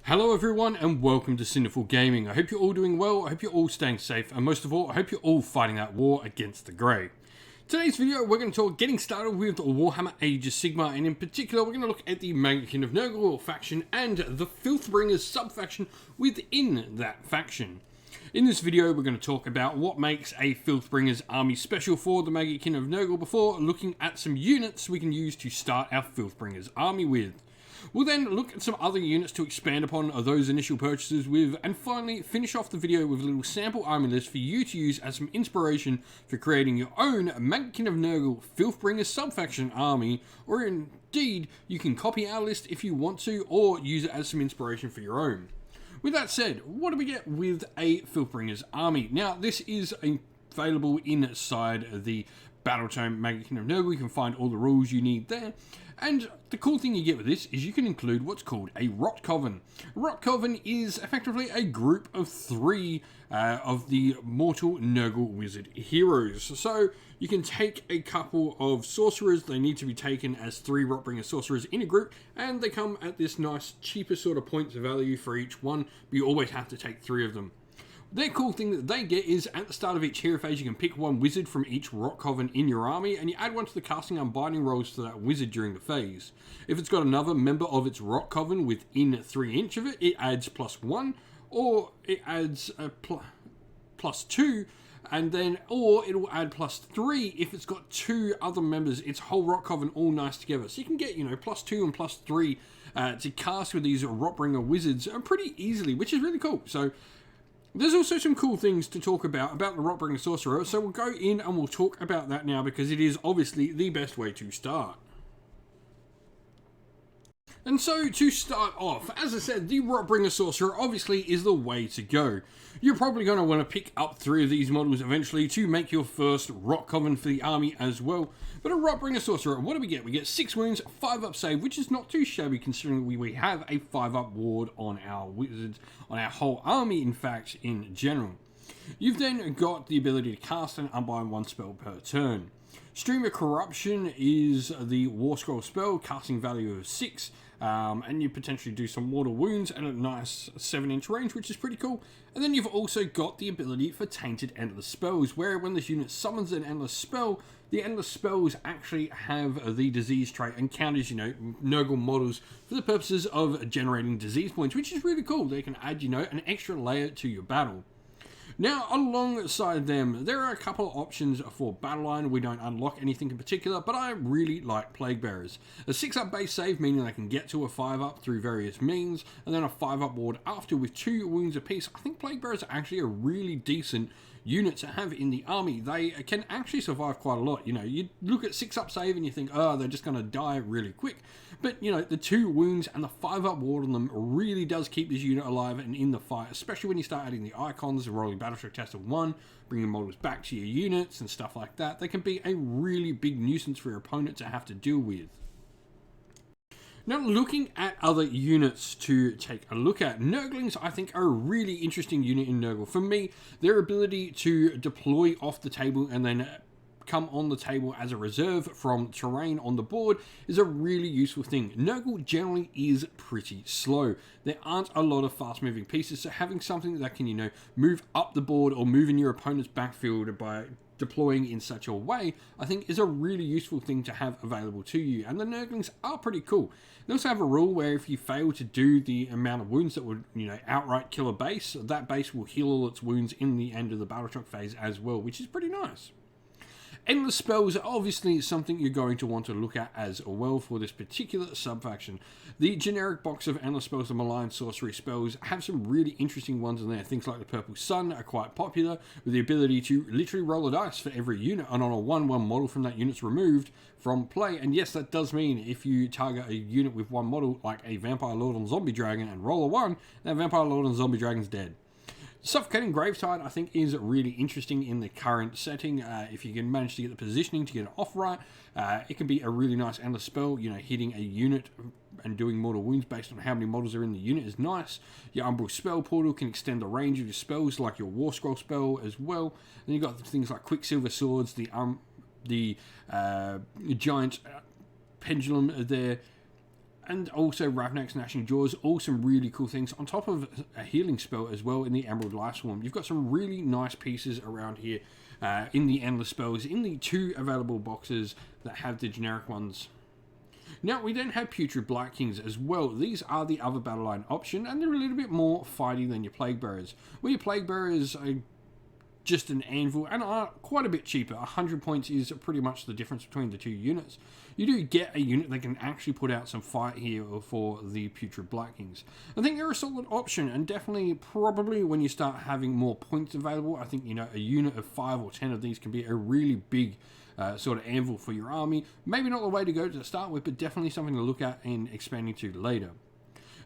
Hello everyone and welcome to Sinful Gaming. I hope you're all doing well, I hope you're all staying safe, and most of all, I hope you're all fighting that war against the Grey. Today's video, we're going to talk getting started with Warhammer Age of Sigmar, and in particular, we're going to look at the Maggotkin of Nurgle faction and the Filthbringers sub-faction within that faction. In this video, we're going to talk about what makes a Filthbringers army special for the Maggotkin of Nurgle before looking at some units we can use to start our Filthbringers army with. We'll then look at some other units to expand upon those initial purchases with, and finally finish off the video with a little sample army list for you to use as some inspiration for creating your own Maggotkin of Nurgle Filthbringer sub-faction army, or indeed, you can copy our list if you want to, or use it as some inspiration for your own. With that said, what do we get with a Filthbringers army? Now, this is available inside the Battletome Maggotkin of Nurgle. You can find all the rules you need there. And the cool thing you get with this is you can include what's called a Rot Coven. Rot Coven is effectively a group of three of the mortal Nurgle wizard heroes. So you can take a couple of sorcerers. They need to be taken as 3 Rockbringer Sorcerers in a group, and they come at this nice cheaper sort of points value for each one, but you always have to take 3 of them. The cool thing that they get is at the start of each hero phase, you can pick one wizard from each Rot Coven in your army, and you add one to the casting and binding rolls to that wizard during the phase. If it's got another member of its Rot Coven within 3 inch of it, it adds +1, or it adds +2, and then, or it'll add +3 if it's got 2 other members, its whole Rot Coven all nice together. So you can get, +2 and +3 to cast with these Rockbringer wizards pretty easily, which is really cool. So there's also some cool things to talk about the Rockbringer Sorcerer, so we'll go in and we'll talk about that now because it is obviously the best way to start. And so, to start off, as I said, the Rockbringer Sorcerer obviously is the way to go. You're probably going to want to pick up 3 of these models eventually to make your first Rot Coven for the army as well. But a Rockbringer Sorcerer, what do we get? We get 6 wounds, 5-up save, which is not too shabby considering we have a 5-up ward on our wizards, on our whole army in fact, in general. You've then got the ability to cast and unbind 1 spell per turn. Stream of Corruption is the War Scroll spell, casting value of 6, and you potentially do some mortal wounds at a nice 7-inch range, which is pretty cool. And then you've also got the ability for Tainted Endless Spells, where when this unit summons an Endless Spell, the Endless Spells actually have the disease trait and counters, Nurgle models for the purposes of generating disease points, which is really cool. They can add, an extra layer to your battle. Now, alongside them, there are a couple of options for Battle Line. We don't unlock anything in particular, but I really like Plague Bearers. A 6-up base save, meaning they can get to a 5-up through various means, and then a 5-up ward after with 2 wounds apiece. I think Plague Bearers are actually a really decent unit to have in the army. They can actually survive quite a lot. You look at 6-up save and you think, oh, they're just going to die really quick. But, the 2 wounds and the 5-up ward on them really does keep this unit alive and in the fight, especially when you start adding the icons, the rolling battle shock test of 1, bringing models back to your units and stuff like that. They can be a really big nuisance for your opponent to have to deal with. Now, looking at other units to take a look at, Nurglings, I think, are a really interesting unit in Nurgle. For me, their ability to deploy off the table and then come on the table as a reserve from terrain on the board is a really useful thing. Nurgle generally is pretty slow. There aren't a lot of fast-moving pieces, so having something that can, move up the board or move in your opponent's backfield by deploying in such a way, I think is a really useful thing to have available to you. And the Nurglings are pretty cool. They also have a rule where if you fail to do the amount of wounds that would, outright kill a base, that base will heal all its wounds in the end of the battle shock phase as well, which is pretty nice. Endless Spells are obviously something you're going to want to look at as well for this particular sub-faction. The generic box of Endless Spells and Malign Sorcery spells have some really interesting ones in there. Things like the Purple Sun are quite popular, with the ability to literally roll a dice for every unit, and on a 1/1 model from that unit's removed from play. And yes, that does mean if you target a unit with 1 model, like a Vampire Lord and Zombie Dragon, and roll a 1, that Vampire Lord and Zombie Dragon's dead. Suffocating Gravetide, I think, is really interesting in the current setting. If you can manage to get the positioning to get it off right, it can be a really nice endless spell. Hitting a unit and doing mortal wounds based on how many models are in the unit is nice. Your Umbral Spell Portal can extend the range of your spells, like your War Scroll spell as well. Then you've got things like Quicksilver Swords, the giant pendulum there. And also Ravnak's Gnashing Jaws, all some really cool things. On top of a healing spell as well in the Emerald Lifeswarm. You've got some really nice pieces around here in the Endless Spells, in the 2 available boxes that have the generic ones. Now, we then have Putrid Blight Kings as well. These are the other battle line option, and they're a little bit more fighty than your Plague Bearers. Where your Plague Bearers are just an anvil and are quite a bit cheaper. 100 points is pretty much the difference between the 2 units. You do get a unit that can actually put out some fight here for the Putrid Blight Kings. I think they're a solid option, and definitely probably when you start having more points available, I think, you know, a unit of 5 or 10 of these can be a really big sort of anvil for your army. Maybe not the way to go to start with, but definitely something to look at and expanding to later.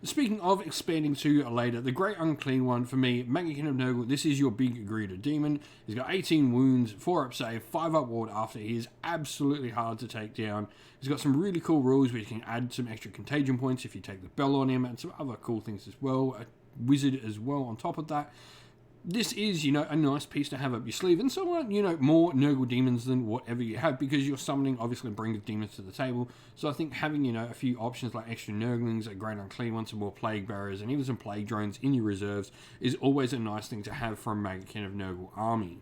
Speaking of expanding to later, the Great Unclean One for me, Maggotkin of Nurgle, this is your big greeter demon. He's got 18 wounds, 4 up save, 5 up ward after. He is absolutely hard to take down. He's got some really cool rules where you can add some extra contagion points if you take the bell on him, and some other cool things as well. A wizard as well on top of that. This is, you know, a nice piece to have up your sleeve, and somewhat, you know, more Nurgle demons than whatever you have, because you're summoning obviously brings demons to the table. So I think having, you know, a few options like extra Nurglings, a Great Unclean One, some more Plague Bearers, and even some Plague Drones in your reserves is always a nice thing to have from Maggotkin of Nurgle army.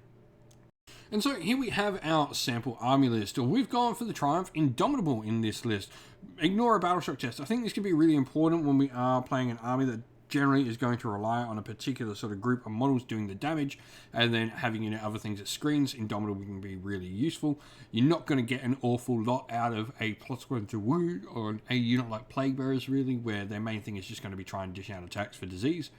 And so here we have our sample army list. We've gone for the Triumph Indomitable in this list. Ignore a battle shock test. I think this can be really important when we are playing an army that generally is going to rely on a particular sort of group of models doing the damage, and then having, you know, other things at screens. Indomitable can be really useful. You're not going to get an awful lot out of a +1 to wound on a unit like Plague Bearers, really, where their main thing is just going to be trying to dish out attacks for disease.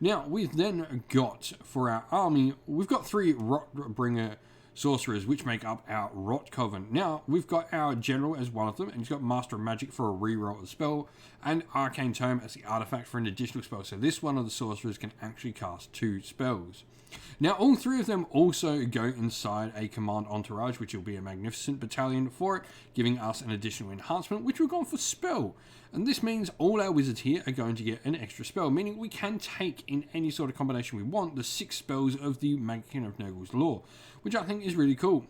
Now, we've then got, for our army, we've got 3 Rockbringer Sorcerers, which make up our Rot Coven. Now, we've got our General as one of them, and he's got Master of Magic for a reroll of the spell, and Arcane Tome as the artifact for an additional spell. So this one of the sorcerers can actually cast 2 spells. Now, all 3 of them also go inside a command entourage, which will be a magnificent battalion for it, giving us an additional enhancement, which we've gone for spell. And this means all our wizards here are going to get an extra spell, meaning we can take in any sort of combination we want the 6 spells of the Maggotkin of Nurgle's lore, which I think is really cool.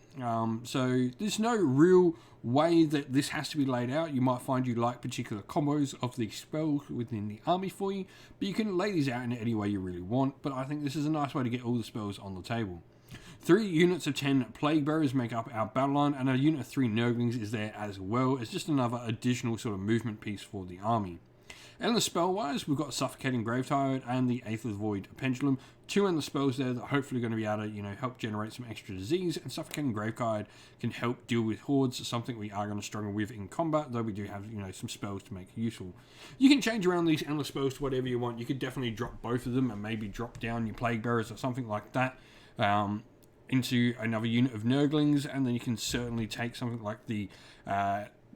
So there's no real way that this has to be laid out. You might find you like particular combos of these spells within the army for you, but you can lay these out in any way you really want. But I think this is a nice way to get all the spells on the table. 3 units of 10 Plague Bearers make up our battle line, and a unit of 3 Nurglings is there as well. It's just another additional sort of movement piece for the army. And the spell-wise, we've got Suffocating Gravetide and the Aether Void Pendulum. 2 endless spells there that are hopefully going to be able to, you know, help generate some extra disease. And Suffocating Gravetide can help deal with hordes, something we are going to struggle with in combat, though we do have, you know, some spells to make it useful. You can change around these endless spells to whatever you want. You could definitely drop both of them and maybe drop down your Plague Bearers or something like that into another unit of Nurglings, and then you can certainly take something like the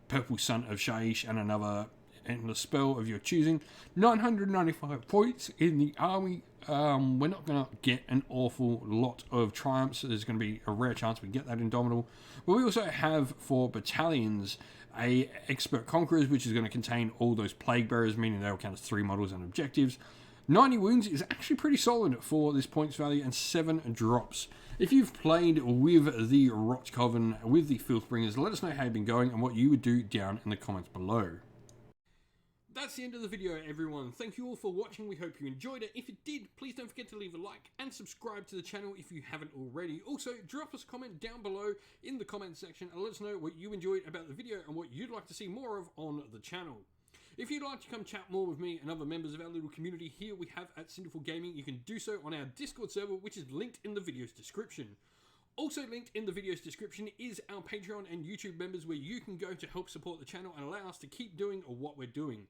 Purple Sun of Shaiish and another endless spell of your choosing. 995 points in the army. We're not going to get an awful lot of triumphs. There's going to be a rare chance we get that Indomitable. But we also have, for battalions, a Expert Conquerors, which is going to contain all those Plague Bearers, meaning they'll count as 3 models and objectives. 90 wounds is actually pretty solid for this points value, and 7 drops. If you've played with the Rot Coven, with the Filthbringers, let us know how you've been going and what you would do down in the comments below. That's the end of the video, everyone. Thank you all for watching. We hope you enjoyed it. If you did, please don't forget to leave a like and subscribe to the channel if you haven't already. Also, drop us a comment down below in the comment section and let us know what you enjoyed about the video and what you'd like to see more of on the channel. If you'd like to come chat more with me and other members of our little community here we have at Sinful Gaming, you can do so on our Discord server, which is linked in the video's description. Also linked in the video's description is our Patreon and YouTube members, where you can go to help support the channel and allow us to keep doing what we're doing.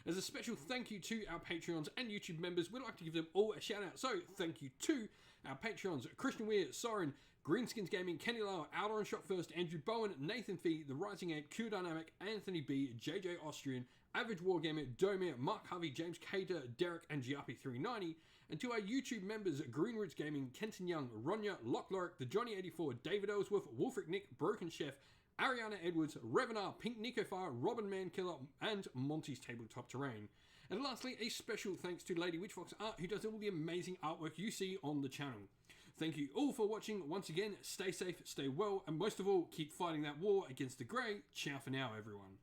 As a special thank you to our Patreons and YouTube members, we'd like to give them all a shout out. So thank you to our Patreons: Christian Weir, Soren, Greenskins Gaming, Kenny Lau, Outer Shot First, Andrew Bowen, Nathan Fee, The Rising Ape, Q Dynamic, Anthony B, JJ Austrian, Average Wargamer, Domir, Mark Harvey, James Cater, Derek, and Giappy390. And to our YouTube members: Green Roots Gaming, Kenton Young, Ronya, Lock Lorick, The Johnny84, David Ellsworth, Wolfric Nick, Broken Chef, Ariana Edwards, Revenar, Pink Nico Fire, Robin Mankiller, and Monty's Tabletop Terrain. And lastly, a special thanks to Lady Witchfox Art, who does all the amazing artwork you see on the channel. Thank you all for watching. Once again, stay safe, stay well, and most of all, keep fighting that war against the grey. Ciao for now, everyone.